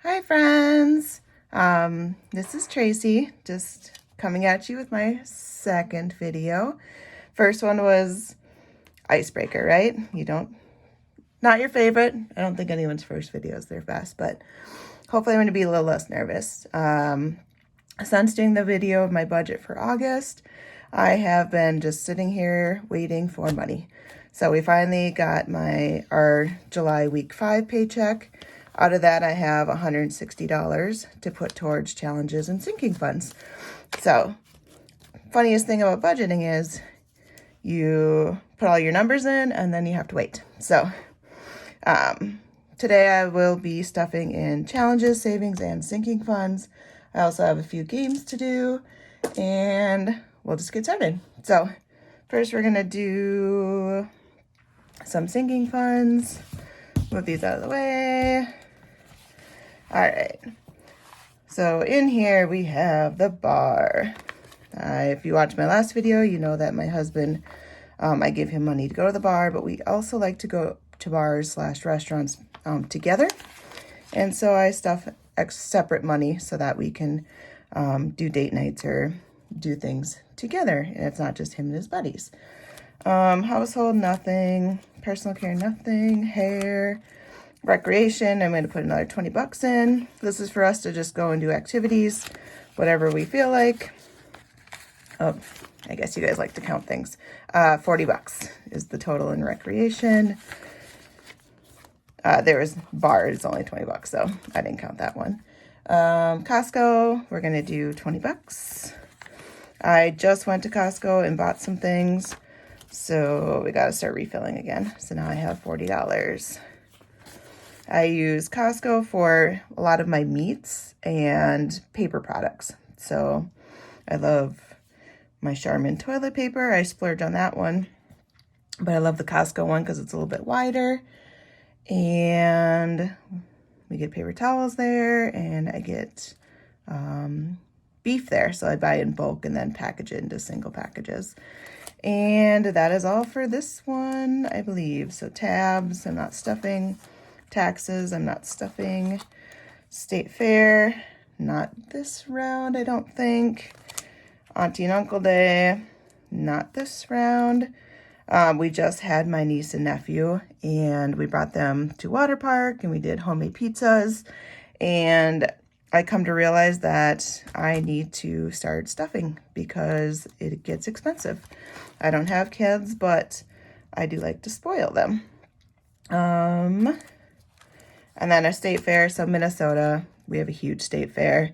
Hi friends, this is Tracy, just coming at you with my second video. First one was icebreaker, right? Not your favorite. I don't think anyone's first video is their best, but hopefully I'm going to be a little less nervous. Since doing the video of my budget for August, I have been just sitting here waiting for money. So we finally got our July week 5 paycheck. Out of that, I have $160 to put towards challenges and sinking funds. So, funniest thing about budgeting is you put all your numbers in and then you have to wait. So, today I will be stuffing in challenges, savings, and sinking funds. I also have a few games to do, and we'll just get started. So, first we're going to do some sinking funds. Move these out of the way. All right, so in here we have the bar. If you watched my last video, you know that my husband, I give him money to go to the bar, but we also like to go to bars / restaurants together. And so I stuff separate money so that we can do date nights or do things together. And it's not just him and his buddies. Household, nothing. Personal care, nothing. Hair. Recreation, I'm going to put another 20 bucks in. This is for us to just go and do activities, whatever we feel like. Oh, I guess you guys like to count things. 40 bucks is the total in recreation. There was bar, it's only 20 bucks, so I didn't count that one. Costco, we're going to do 20 bucks. I just went to Costco and bought some things, so we got to start refilling again. So now I have $40. I use Costco for a lot of my meats and paper products. So I love my Charmin toilet paper. I splurged on that one. But I love the Costco one because it's a little bit wider. And we get paper towels there. And I get beef there. So I buy in bulk and then package it into single packages. And that is all for this one, I believe. So tabs, I'm not stuffing. Taxes, I'm not stuffing. State fair, not this round, I don't think. Auntie and Uncle Day, not this round. We just had my niece and nephew, and we brought them to water park, and we did homemade pizzas. And I come to realize that I need to start stuffing because it gets expensive. I don't have kids, but I do like to spoil them. And then a state fair, so Minnesota, we have a huge state fair.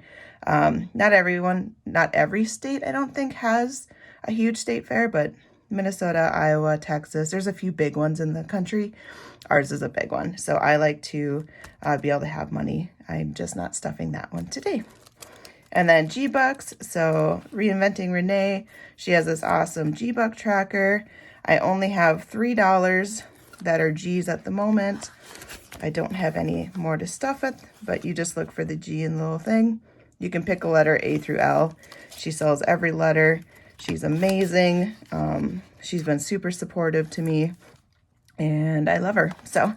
Not every state, I don't think, has a huge state fair, but Minnesota, Iowa, Texas, there's a few big ones in the country. Ours is a big one, so I like to be able to have money. I'm just not stuffing that one today. And then G-Bucks, so Reinventing Renee, she has this awesome G-Buck tracker. I only have $3 that are G's at the moment. I don't have any more to stuff it, but you just look for the G in the little thing. You can pick a letter A through L. She sells every letter. She's amazing. She's been super supportive to me, and I love her. So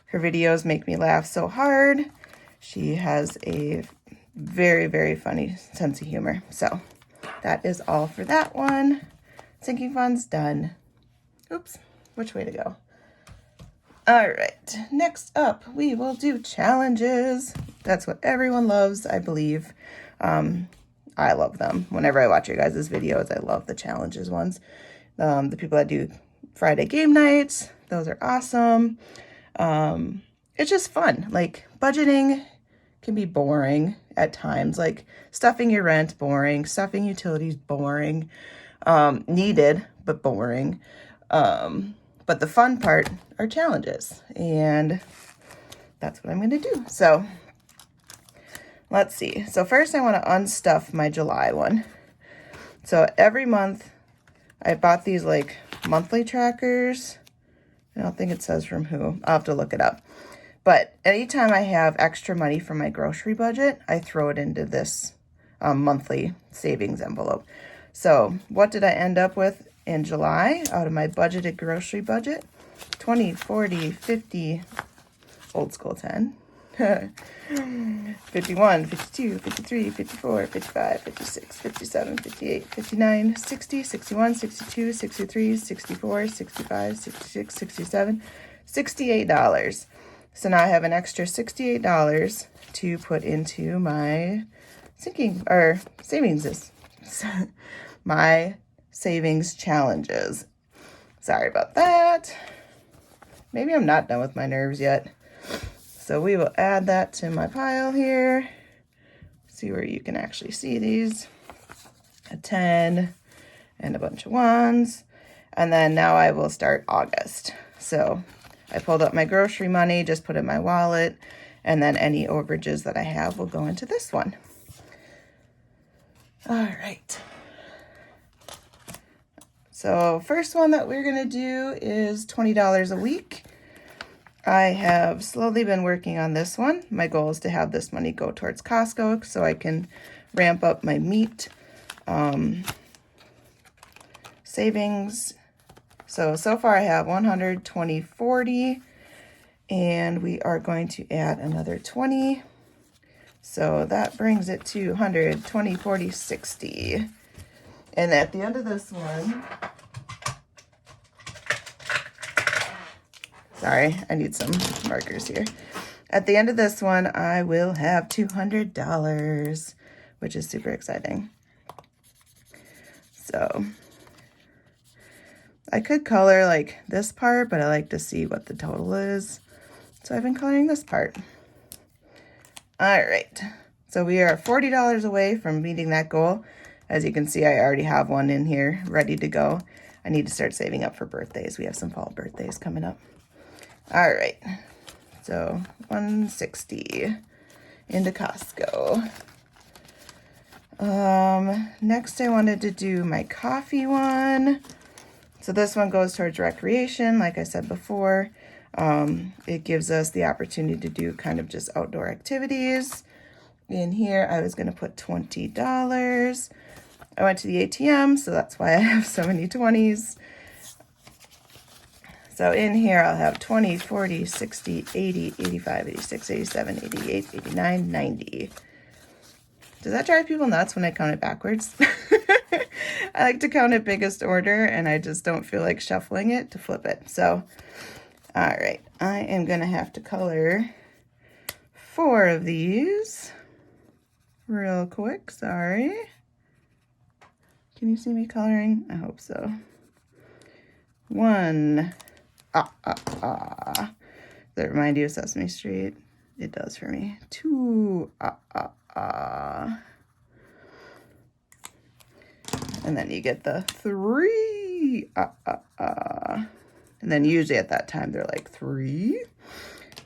her videos make me laugh so hard. She has a very, very funny sense of humor. So that is all for that one. Sinking funds done. Oops, which way to go? All right, next up, we will do challenges. That's what everyone loves, I believe. I love them. Whenever I watch your guys' videos, I love the challenges ones. The people that do Friday game nights, those are awesome. It's just fun. Like, budgeting can be boring at times. Like, stuffing your rent, boring. Stuffing utilities, boring. Needed, but boring. But the fun part are challenges, and that's what I'm going to do. So let's see. So first I want to unstuff my July one. So every month I bought these like monthly trackers. I don't think it says from who. I'll have to look it up. But anytime I have extra money from my grocery budget, I throw it into this monthly savings envelope. So what did I end up with in July out of my budgeted grocery budget? 20, 40, 50, old school 10, 51, 52, 53, 54, 55, 56, 57, 58, 59, 60, 61, 62, 63, 64, 65, 66, 67, $68. So now I have an extra $68 to put into my savings. My savings challenges. Sorry about that. Maybe I'm not done with my nerves yet. So we will add that to my pile here. See where you can actually see these. A 10 and a bunch of ones. And then now I will start August. So I pulled up my grocery money, just put it in my wallet, and then any overages that I have will go into this one. All right. So first one that we're gonna do is $20 a week. I have slowly been working on this one. My goal is to have this money go towards Costco so I can ramp up my meat savings. So far I have 120, 40, and we are going to add another 20. So that brings it to 100, 20, 40, 60. And at the end of this one, sorry, I need some markers here. At the end of this one, I will have $200, which is super exciting. So I could color like this part, but I like to see what the total is. So I've been coloring this part. All right, so we are $40 away from meeting that goal. As you can see, I already have one in here ready to go. I need to start saving up for birthdays. We have some fall birthdays coming up. All right, so 160 into Costco. Next I wanted to do my coffee one. So this one goes towards recreation, like I said before. It gives us the opportunity to do kind of just outdoor activities. In here, I was gonna put $20. I went to the ATM, so that's why I have so many 20s. So in here, I'll have 20, 40, 60, 80, 85, 86, 87, 88, 89, 90. Does that drive people nuts when I count it backwards? I like to count it biggest order, and I just don't feel like shuffling it to flip it. So, all right, I am going to have to color 4 of these real quick. Sorry. Can you see me coloring? I hope so. 1. Does that remind you of Sesame Street? It does for me. 2. And then you get the 3. And then usually at that time they're like 3.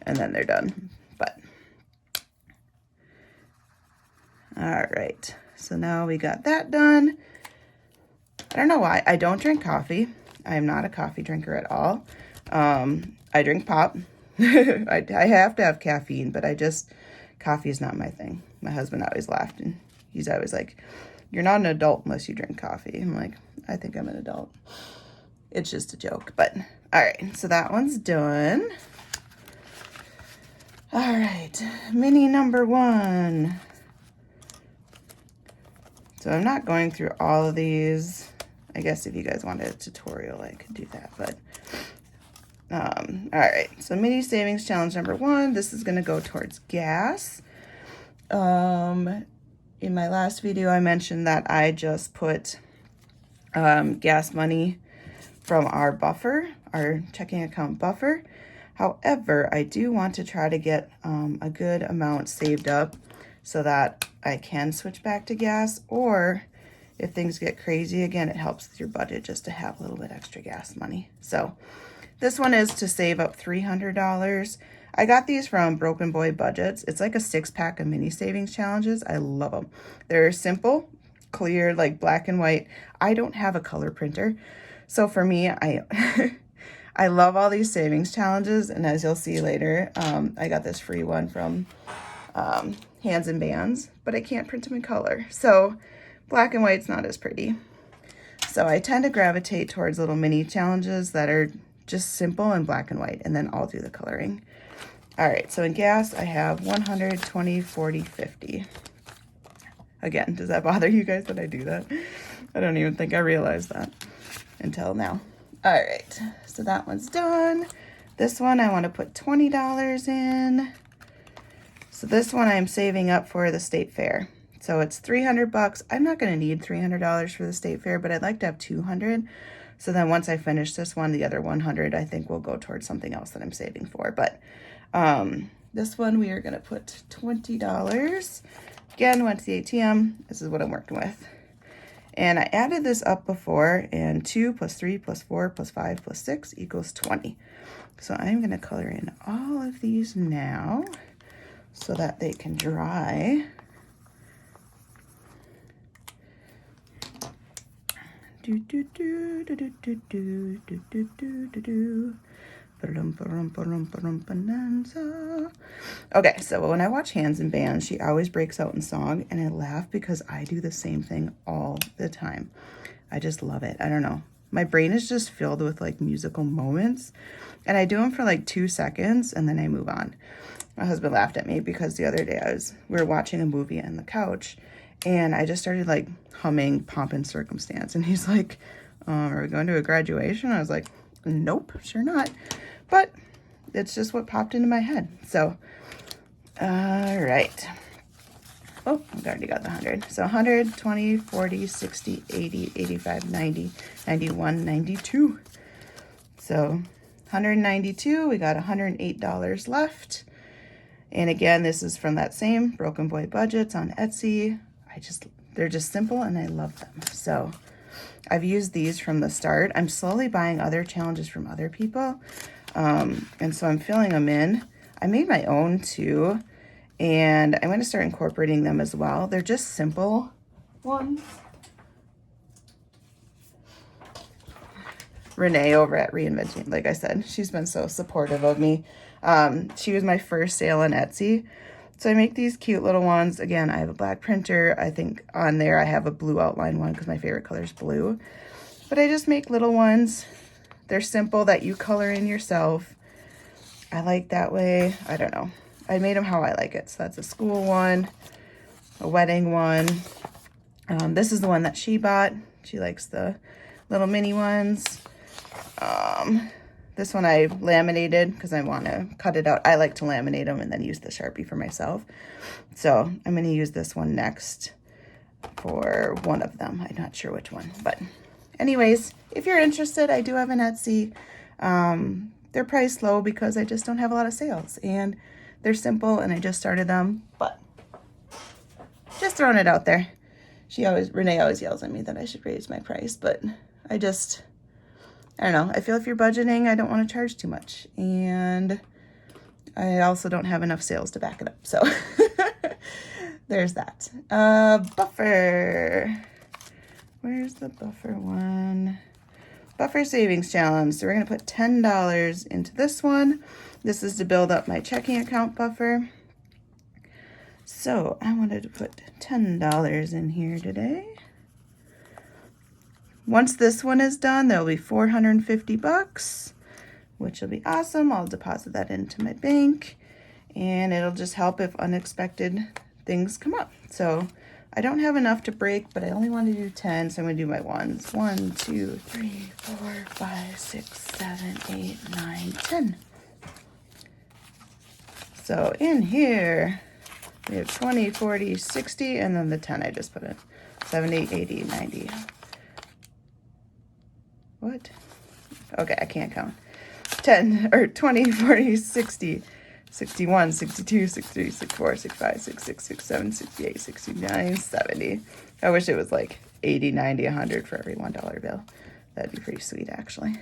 And then they're done. But all right. So now we got that done. I don't know why. I don't drink coffee. I am not a coffee drinker at all. I drink pop. I have to have caffeine, but coffee is not my thing. My husband always laughed, and he's always like, you're not an adult unless you drink coffee. I'm like, I think I'm an adult. It's just a joke, but all right. So that one's done. All right, mini number 1. So I'm not going through all of these. I guess if you guys wanted a tutorial, I could do that, but all right, so mini savings challenge number 1. This is going to go towards gas. In my last video, I mentioned that I just put gas money from our buffer, our checking account buffer. However, I do want to try to get a good amount saved up so that I can switch back to gas, or if things get crazy again, it helps with your budget just to have a little bit extra gas money. So this one is to save up $300. I got these from Broken Boy Budgets. It's like a 6-pack of mini savings challenges. I love them. They're simple, clear, like black and white. I don't have a color printer. So for me, I love all these savings challenges. And as you'll see later, I got this free one from Hands and Bands, but I can't print them in color. So black and white's not as pretty. So I tend to gravitate towards little mini challenges that are just simple and black and white, and then I'll do the coloring. All right, so in gas, I have 100, 20, 40, 50. Again, does that bother you guys that I do that? I don't even think I realized that until now. All right, so that one's done. This one, I want to put $20 in. So this one I'm saving up for the state fair. So it's 300 bucks. I'm not going to need $300 for the state fair, but I'd like to have 200. So then once I finish this one, the other 100, I think will go towards something else that I'm saving for. But this one, we are going to put $20. Again, went to the ATM. This is what I'm working with. And I added this up before, and 2 plus 3 plus 4 plus 5 plus 6 equals 20. So I'm going to color in all of these now so that they can dry. Do do do do do do do do do do do do. Okay, so when I watch Hands and Bands, she always breaks out in song, and I laugh because I do the same thing all the time. I just love it. I don't know. My brain is just filled with like musical moments, and I do them for like 2 seconds, and then I move on. My husband laughed at me because the other day we were watching a movie on the couch, and I just started like humming Pomp and Circumstance, and he's like, are we going to a graduation? I was like, nope, sure not. But it's just what popped into my head. So, all right. Oh, I've already got the 100. So 100, 20, 40, 60, 80, 85, 90, 91, 92. So 192, we got $108 left. And again, this is from that same Broken Boy Budgets on Etsy. They're just simple and I love them. So I've used these from the start. I'm slowly buying other challenges from other people. And so I'm filling them in. I made my own too, and I'm going to start incorporating them as well. They're just simple ones. Renee over at Reinventing, like I said, she's been so supportive of me. She was my first sale on Etsy. So I make these cute little ones. Again, I have a black printer. I think on there I have a blue outline one because my favorite color is blue. But I just make little ones. They're simple that you color in yourself. I like that way. I don't know. I made them how I like it. So that's a school one, a wedding one. This is the one that she bought. She likes the little mini ones. This one I laminated because I want to cut it out. I like to laminate them and then use the Sharpie for myself. So I'm going to use this one next for one of them. I'm not sure which one, but anyways, if you're interested, I do have an Etsy. They're priced low because I just don't have a lot of sales, and they're simple, and I just started them, but just throwing it out there. Renee always yells at me that I should raise my price, but I don't know. I feel if you're budgeting, I don't want to charge too much, and I also don't have enough sales to back it up, so there's that. Buffer. Where's the buffer one? Buffer savings challenge. So we're going to put $10 into this one. This is to build up my checking account buffer. So I wanted to put $10 in here today. Once this one is done, there'll be 450 bucks, which will be awesome. I'll deposit that into my bank, and it'll just help if unexpected things come up. So I don't have enough to break, but I only want to do 10, so I'm going to do my ones. 1, 2, 3, 4, 5, 6, 7, 8, 9, 10. So in here, we have 20, 40, 60, and then the 10 I just put in. 70, 80, 90. What? Okay, I can't count. 10, or 20, 40, 60. 61, 62, 63, 64, 65, 66, 67, 68, 69, 70. I wish it was like 80, 90, 100 for every $1 bill. That'd be pretty sweet, actually.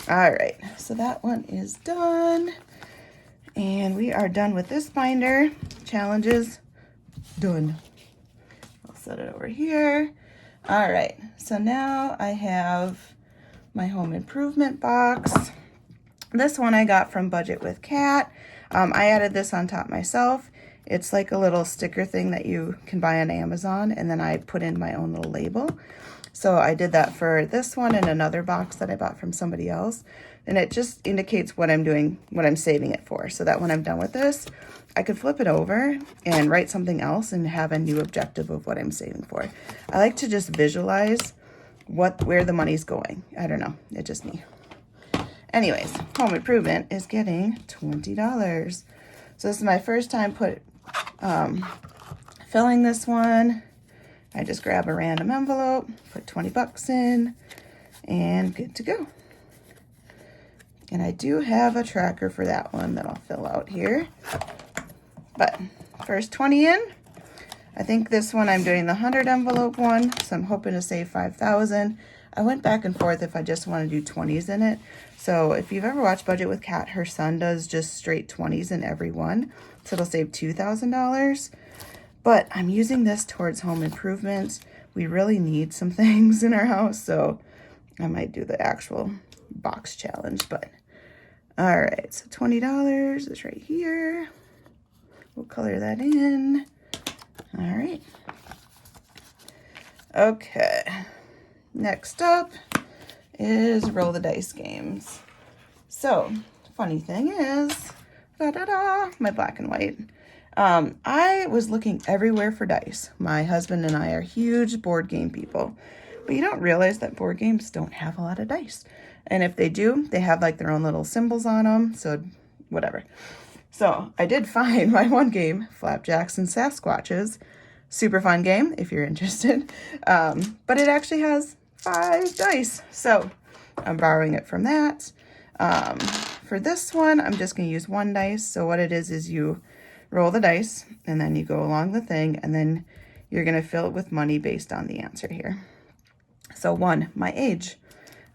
All right, so that one is done. And we are done with this binder. Challenges, done. I'll set it over here. All right, so now I have my home improvement box. This one I got from Budget with Cat. I added this on top myself. It's like a little sticker thing that you can buy on Amazon, and then I put in my own little label. So I did that for this one and another box that I bought from somebody else. And it just indicates what I'm doing, what I'm saving it for, so that when I'm done with this, I could flip it over and write something else and have a new objective of what I'm saving for. I like to just visualize where the money's going. I don't know, it's just me. Anyways, home improvement is getting $20. So this is my first time filling this one. I just grab a random envelope, put 20 bucks in, and good to go. And I do have a tracker for that one that I'll fill out here. But first 20 in. I think this one I'm doing the 100 envelope one, so I'm hoping to save 5,000. I went back and forth if I just want to do 20s in it. So if you've ever watched Budget with Kat, her son does just straight 20s in every one. So it'll save $2,000. But I'm using this towards home improvement. We really need some things in our house, so I might do the actual box challenge. But all right, so $20 is right here. We'll color that in. All right. Okay. Next up is roll the dice games. So, funny thing is, my black and white. I was looking everywhere for dice. My husband and I are huge board game people, but you don't realize that board games don't have a lot of dice. And if they do, they have like their own little symbols on them, so whatever. So I did find my one game, Flapjacks and Sasquatches. Super fun game if you're interested. But it actually has 5 dice. So I'm borrowing it from that. For this one, I'm just going to use 1 dice. So what it is you roll the dice and then you go along the thing and then you're going to fill it with money based on the answer here. So 1, my age.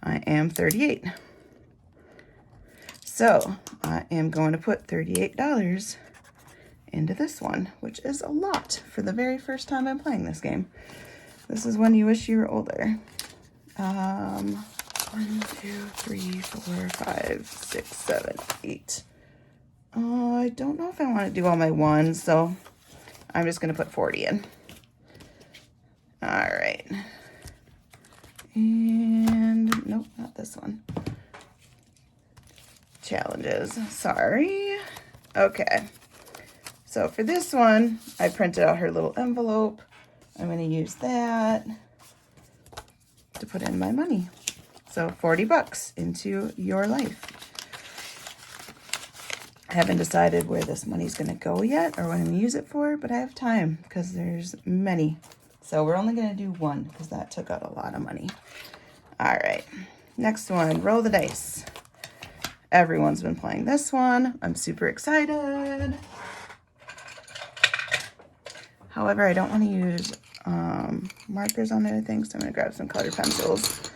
I am 38. So I am going to put $38 into this one, which is a lot for the very first time I'm playing this game. This is when you wish you were older. 1, 2, 3, 4, 5, 6, 7, 8. I don't know if I want to do all my ones, so I'm just going to put 40 in. All right. And nope, not this one. Challenges, sorry. Okay, so for this one, I printed out her little envelope. I'm going to use that to put in my money. So 40 bucks into your life. I haven't decided where this money's going to go yet or what I'm going to use it for, but I have time because there's many. So we're only going to do 1 because that took out a lot of money. All right, next one, roll the dice. Everyone's been playing this one. I'm super excited. However, I don't want to use markers on other things, so I'm going to grab some colored pencils.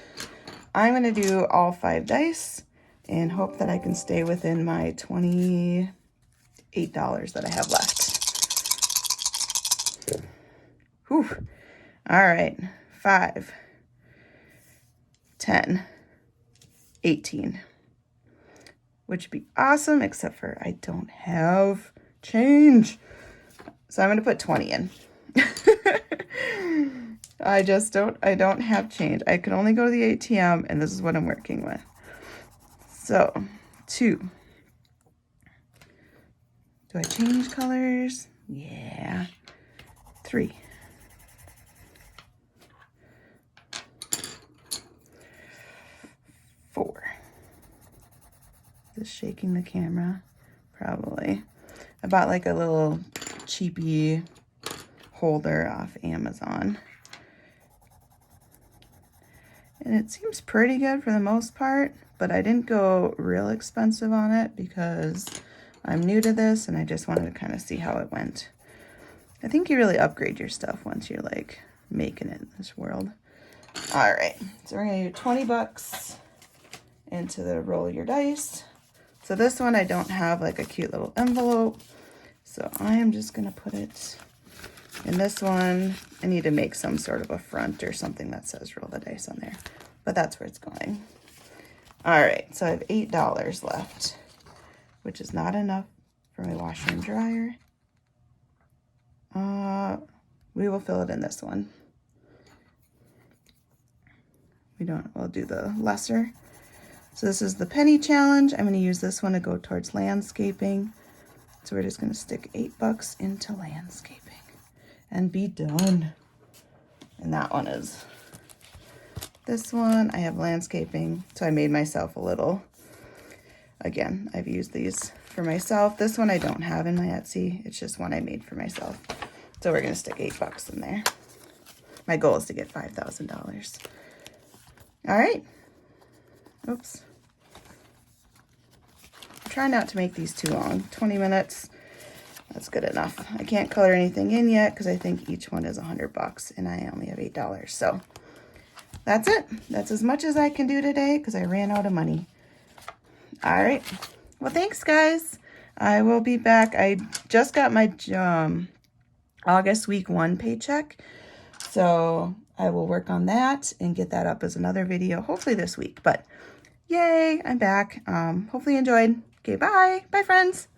I'm going to do all 5 dice and hope that I can stay within my $28 that I have left. Whew. All right, 5, 10, 18. Which would be awesome, except for I don't have change. So I'm going to put 20 in. I don't have change. I can only go to the ATM, and this is what I'm working with. So, 2. Do I change colors? Yeah. 3. 4. Just shaking the camera, probably. I bought like a little cheapy holder off Amazon. And it seems pretty good for the most part, but I didn't go real expensive on it because I'm new to this and I just wanted to kind of see how it went. I think you really upgrade your stuff once you're like making it in this world. All right, so we're gonna do 20 bucks into the roll your dice. So this one, I don't have like a cute little envelope. So I am just going to put it in this one. I need to make some sort of a front or something that says roll the dice on there. But that's where it's going. All right, so I have $8 left, which is not enough for my washer and dryer. We will fill it in this one. We'll do the lesser. So this is the penny challenge. I'm going to use this one to go towards landscaping. So we're just going to stick $8 into landscaping and be done. And that one is this one. I have landscaping, so I made myself a little. Again, I've used these for myself. This one I don't have in my Etsy. It's just one I made for myself. So we're going to stick $8 in there. My goal is to get $5,000. All right. Oops. Try not to make these too long. 20 minutes. That's good enough. I can't color anything in yet because I think each one is $100 and I only have $8. So that's it. That's as much as I can do today because I ran out of money. All right. Well, thanks, guys. I will be back. I just got my August week 1 paycheck. So I will work on that and get that up as another video, hopefully this week. But yay, I'm back. Hopefully you enjoyed. Okay, bye. Bye, friends.